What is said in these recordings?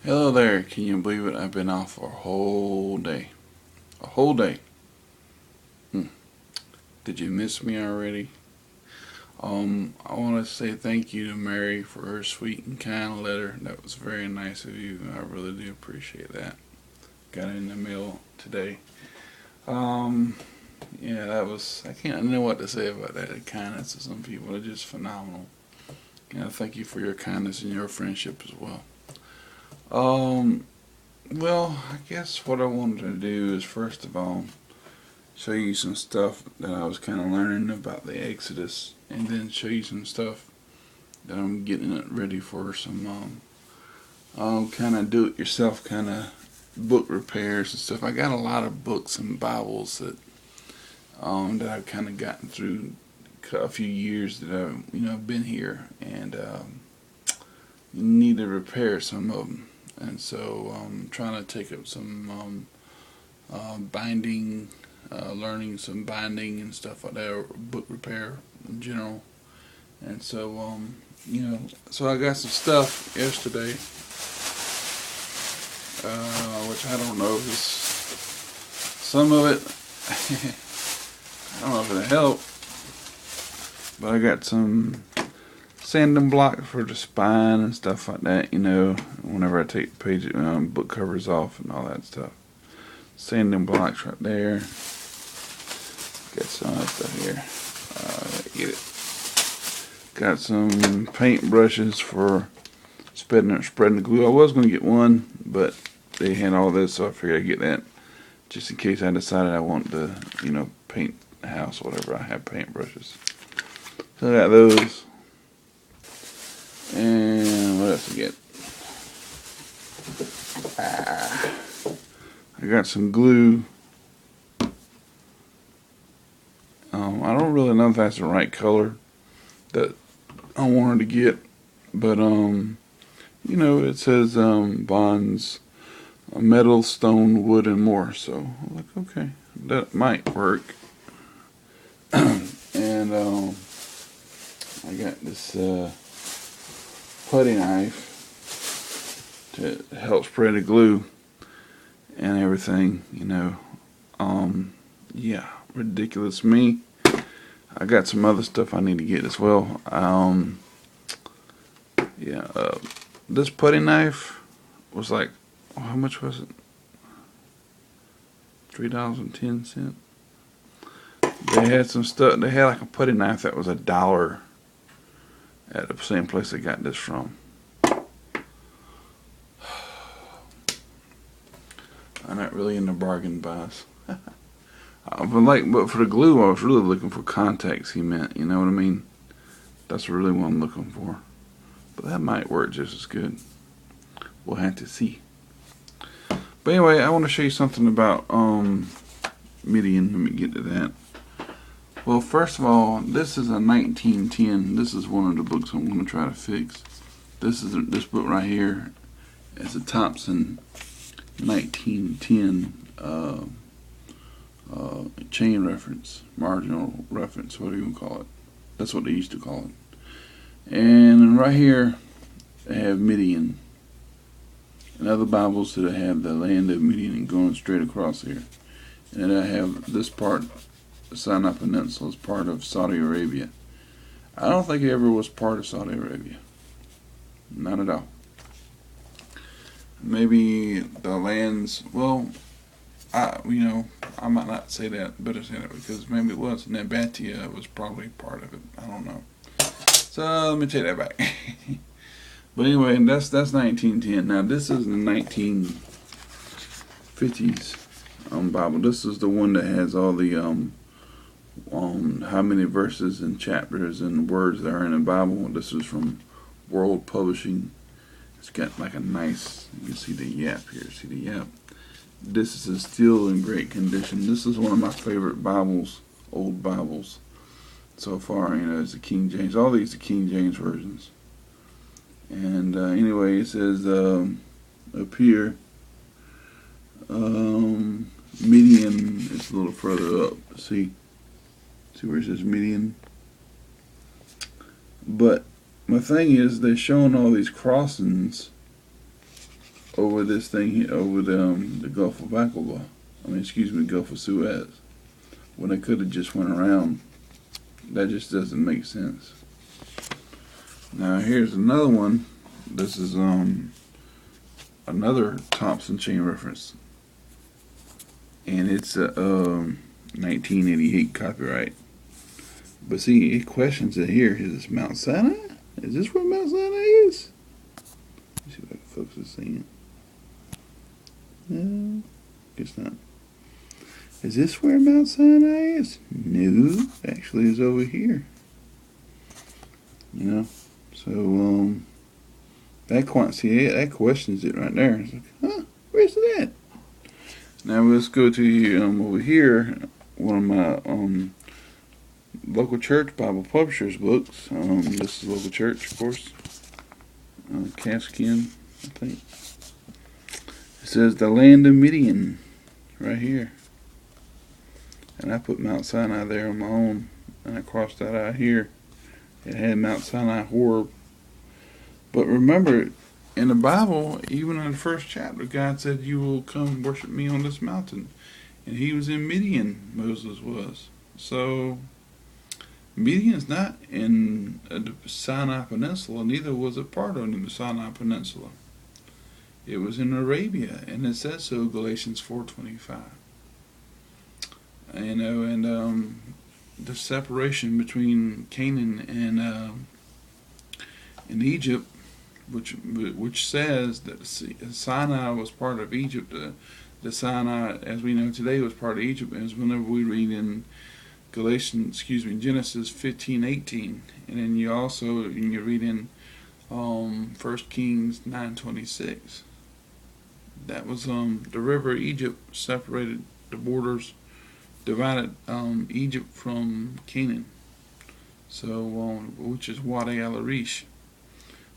Hello there. Can you believe it? I've been off for a whole day. A whole day. Hmm. Did you miss me already? I want to say thank you to Mary for her sweet and kind letter. That was very nice of you. I really do appreciate that. Got it in the mail today. Um, yeah, that was. I can't know what to say about that. The kindness of some people are just phenomenal. Thank you for your kindness and your friendship as well. Um, Well, I guess what I wanted to do is first of all show you some stuff that I was kind of learning about the Exodus, and then show you some stuff that I'm getting it ready for some kind of do-it-yourself kind of book repairs and stuff. I got a lot of books and Bibles that I've kind of gotten through a few years that I've been here, and need to repair some of them. And so I'm trying to take up some binding, learning some binding and stuff like that, or book repair in general. And so, so I got some stuff yesterday, which I don't know if some of it, I don't know if it'll help, but I got some sanding blocks for the spine and stuff like that, whenever I take book covers off and all that stuff. Sanding blocks right there. Got some other stuff here. Get it. Got some paint brushes for spreading the glue. I was going to get one, but they had all this, so I figured I'd get that just in case I decided I want to, paint the house or whatever. I have paint brushes. So I got those. And what else I get? I got some glue. I don't really know if that's the right color that I wanted to get, but it says bonds, metal, stone, wood, and more. So I'm like, okay, that might work. And I got this putty knife to help spread the glue and everything, yeah, ridiculous me. I got some other stuff I need to get as well. This putty knife was like, how much was it? $3.10. They had some stuff. They had like a putty knife that was $1 at the same place I got this from. I'm not really into bargain buys. But for the glue, I was really looking for contact cement. You know what I mean? That's really what I'm looking for. But that might work just as good. We'll have to see. But anyway, I want to show you something about Midian. Let me get to that. Well, first of all, this is a 1910. This is one of the books I'm going to try to fix. This book right here. It's a Thompson 1910 chain reference, marginal reference, whatever you want to call it. That's what they used to call it. And right here, I have Midian. And other Bibles that I have the land of Midian and going straight across here. And I have this part, the Sinai Peninsula, is part of Saudi Arabia. I don't think it ever was part of Saudi Arabia. Not at all. Maybe the lands, well, I might not say that, better say that, because maybe it was. Nabatea was probably part of it. I don't know. So let me take that back. But anyway, that's 1910. Now this is the 1950s Bible. This is the one that has all the how many verses and chapters and words there are in the Bible. This is from World Publishing. It's got like a nice, you can see the yap here. See the yap? This is still in great condition. This is one of my favorite Bibles, old Bibles so far. It's the King James. All these are King James versions. And anyway, it says up here, Midian is a little further up. See where it says Midian? But my thing is, they're showing all these crossings over this thing here, over the Gulf of Aqaba. The Gulf of Suez. When they could have just went around. That just doesn't make sense. Now here's another one. This is another Thompson chain reference, and it's a 1988 copyright. But see, it questions it here. Is this Mount Sinai? Is this where Mount Sinai is? Let's see what folks are saying. No, guess not. Is this where Mount Sinai is? No, actually it's over here. You know, so that questions it right there. It's like, huh, where's that? Now let's go to over here. One of my local church Bible publishers books. This is local church, of course. Caskin, I think. It says the land of Midian, right here. And I put Mount Sinai there on my own, and I crossed that out here. It had Mount Sinai Horeb. But remember, in the Bible, even in the first chapter, God said, "You will come worship me on this mountain." And he was in Midian, Moses was. So, Midian's not in the Sinai Peninsula, neither was it part of the Sinai Peninsula. It was in Arabia, and it says so, Galatians 4:25. You know, and the separation between Canaan and Egypt, which says that Sinai was part of Egypt. The Sinai, as we know today, was part of Egypt. As whenever we read in Genesis 15:18, and then you read in 1 Kings 9:26. That was the river Egypt separated the borders. Divided Egypt from Canaan, so which is Wadi al-Arish,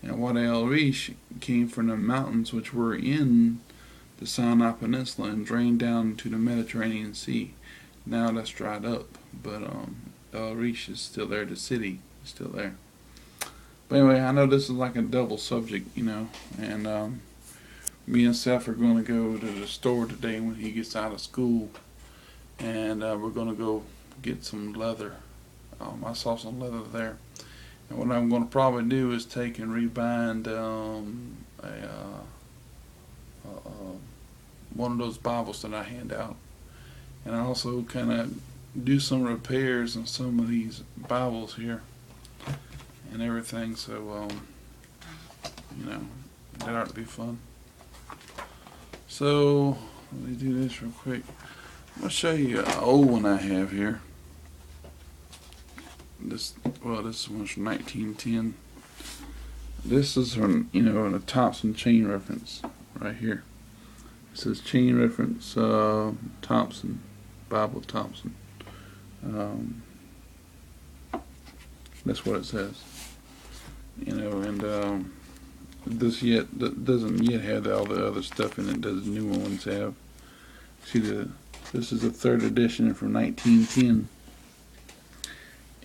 and Wadi al-Arish came from the mountains which were in the Sinai Peninsula and drained down to the Mediterranean Sea. Now that's dried up, but al-Arish is still there. The city is still there. But anyway, I know this is like a double subject, you know, and me and Seth are going to go to the store today when he gets out of school. And we're going to go get some leather. I saw some leather there. And what I'm going to probably do is take and rebind one of those Bibles that I hand out. And I also kind of do some repairs on some of these Bibles here and everything. So, you know, that ought to be fun. So, let me do this real quick. I'll show you an old one I have here. This one's from 1910. This is from, a Thompson chain reference right here. It says chain reference Thompson, Bible Thompson. That's what it says. And this doesn't yet have all the other stuff in it. Does the new ones have? See this is a third edition from 1910,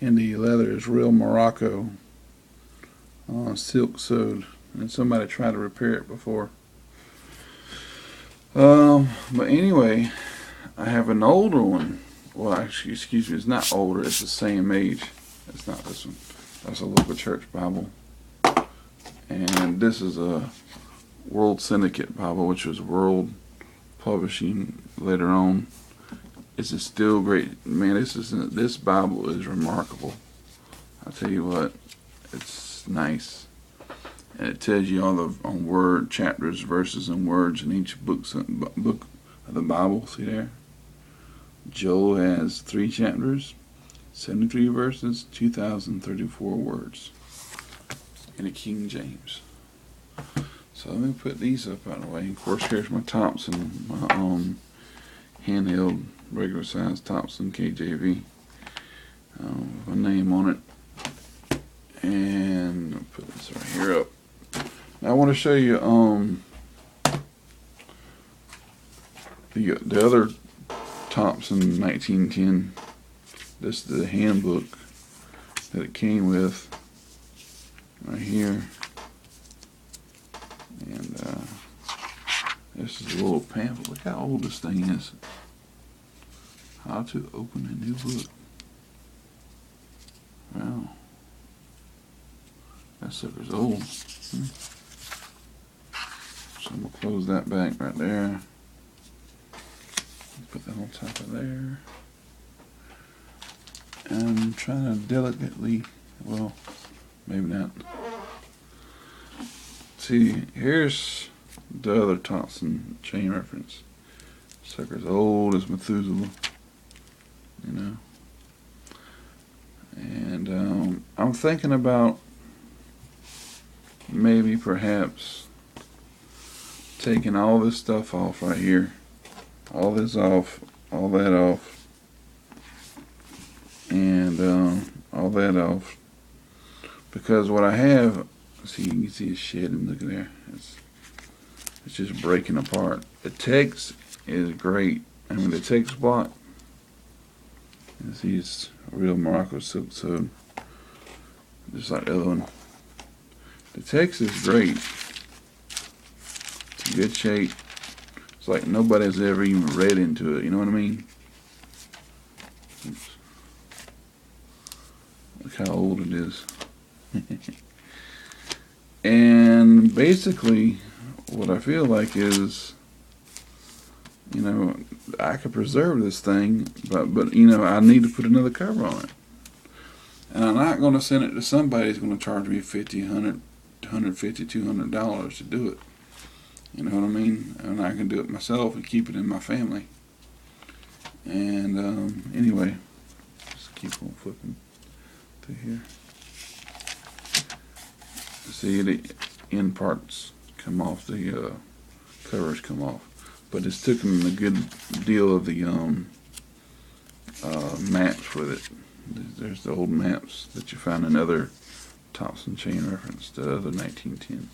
and the leather is real Morocco, silk sewed, and somebody tried to repair it before. But anyway, I have an older one. Well, actually, excuse me, it's not older, it's the same age. It's not this one. That's a local church Bible. And this is a World Syndicate Bible, which was World Publishing later on. It's still great. Man, this Bible is remarkable. I'll tell you what, it's nice. And it tells you all the word, chapters, verses, and words in each book of the Bible. See there? Joel has 3 chapters, 73 verses, 2,034 words in the King James. So let me put these up out of the way. Of course, here's my Thompson, my handheld, regular size Thompson KJV. With my name on it. And I'll put this right here up. Now I want to show you the other Thompson 1910. This is the handbook that it came with right here. And this is a little pamphlet. Look how old this thing is. How to open a new book. Wow. That sucker's old. So I'm going to close that back right there. Put that on top of there. And I'm trying to delicately, well, maybe not. See, here's the other Thompson chain reference. Sucker's old as Methuselah, you know. And I'm thinking about maybe perhaps taking all this stuff off right here. All this off, all that off, and all that off. Because what I have, see, you can see it's shedding. Look at there. It's just breaking apart. The text is great. I mean, the text block. You see, it's real Morocco silk sewed, just like the other one. The text is great. It's in good shape. It's like nobody's ever even read into it. You know what I mean? Oops. Look how old it is. And basically, what I feel like is, you know, I could preserve this thing, but you know, I need to put another cover on it. And I'm not going to send it to somebody who's going to charge me $50, $100, $150, $200 to do it. You know what I mean? And I can do it myself and keep it in my family. And anyway, just keep on flipping through here. See, the end parts come off, the covers come off. But it's taken a good deal of the maps with it. There's the old maps that you find in other Thompson chain reference, the other 1910.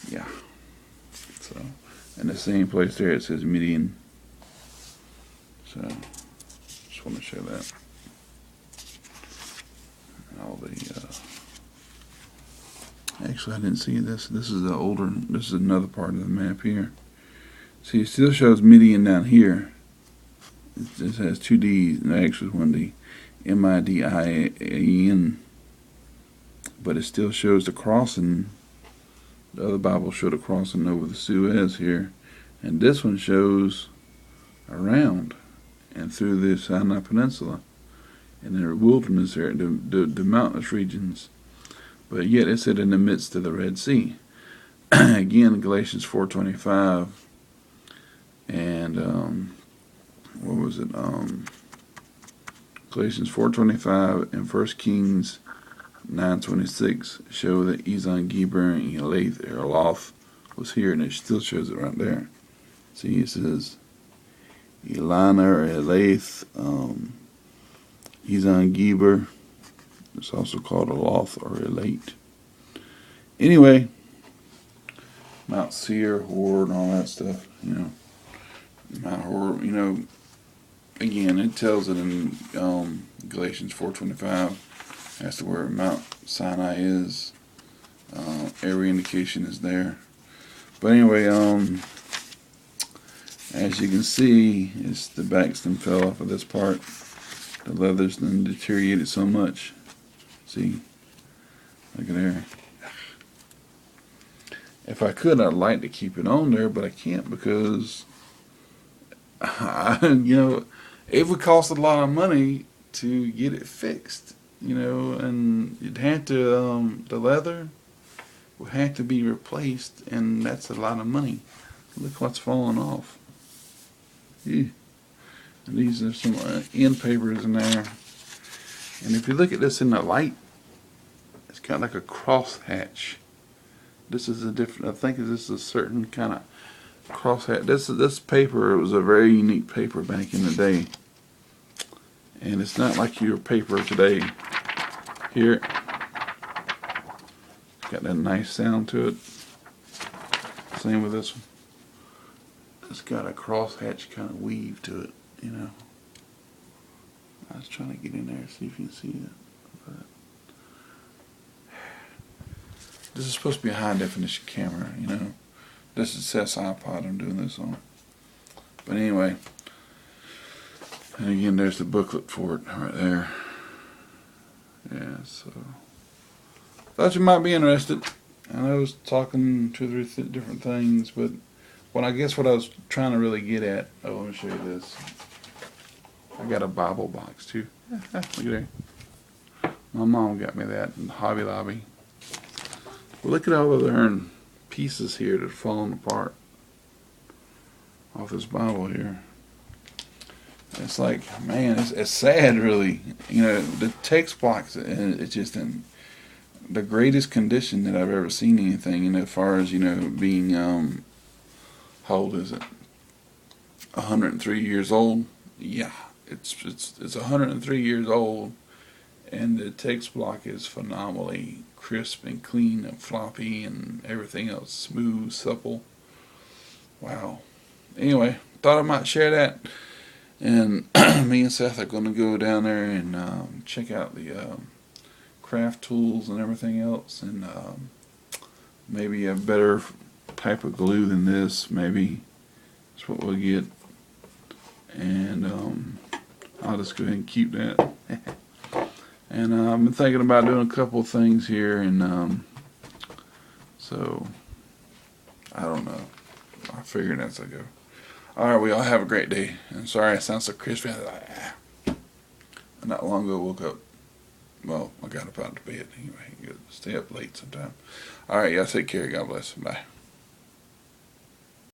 Yeah. So, and the same place there it says Midian. So, just want to show that. All the actually I didn't see this. This is the older. This is another part of the map here. See, it still shows Midian down here. It has two D's, and actually one D, Midian. But it still shows the crossing. The other Bible showed a crossing over the Suez here, and this one shows around and through the Sinai Peninsula, and the wilderness area, the mountainous regions. But yet it's in the midst of the Red Sea. Again, Galatians 4:25, and what was it? Galatians 4:25 and 1 Kings 9:26 show that Ezon, Geber, and Eloth was here, and it still shows it right there. See, it says Elana or Elath, Ezon, Geber. It's also called Eloth or Elate. Anyway, Mount Seir, Hor, and all that stuff, you know. Mount Hor, you know, again, it tells it in Galatians 4:25 as to where Mount Sinai is. Every indication is there. But anyway, as you can see, it's the backs them fell off of this part. The leather's then deteriorated so much. See, look at there. If I could, I'd like to keep it on there, but I can't because, you know, it would cost a lot of money to get it fixed, you know, and you'd have to, the leather would have to be replaced, and that's a lot of money. Look what's falling off. Yeah. And these are some end papers in there. And if you look at this in the light, it's kind of like a cross hatch. This is a different, I think this is a certain kind of cross hatch. This paper, it was a very unique paper back in the day. And it's not like your paper today. Here, it's got that nice sound to it. Same with this one. It's got a cross hatch kind of weave to it, you know. I was trying to get in there, see if you can see it. But this is supposed to be a high definition camera, you know. This is Seth's iPod I'm doing this on. But anyway, and again, there's the booklet for it right there. Yeah, so thought you might be interested. I know I was talking 2 or 3 different things, but I guess what I was trying to really get at. Oh, let me show you this. I got a Bible box too. Look at there. My mom got me that in Hobby Lobby. But look at all the darn pieces here that are falling apart off this Bible here. It's like, man, it's sad, really. You know, the text blocks, it's just in the greatest condition that I've ever seen anything. And as far as, you know, being, how old is it? 103 years old. Yeah, it's 103 years old, and the text block is phenomenally crisp and clean and floppy and everything else smooth, supple. Wow. Anyway, thought I might share that. And me and Seth are going to go down there and check out the craft tools and everything else, and maybe a better type of glue than this. Maybe that's what we'll get. And I'll just go ahead and keep that. And I've been thinking about doing a couple of things here, and so I don't know. I'll figure it out as I go. Alright, we all have a great day. And sorry I sound so crispy. Not long ago I woke up. Well, I got up out of bed anyway. Stay up late sometime. Alright, y'all take care. God bless. Bye.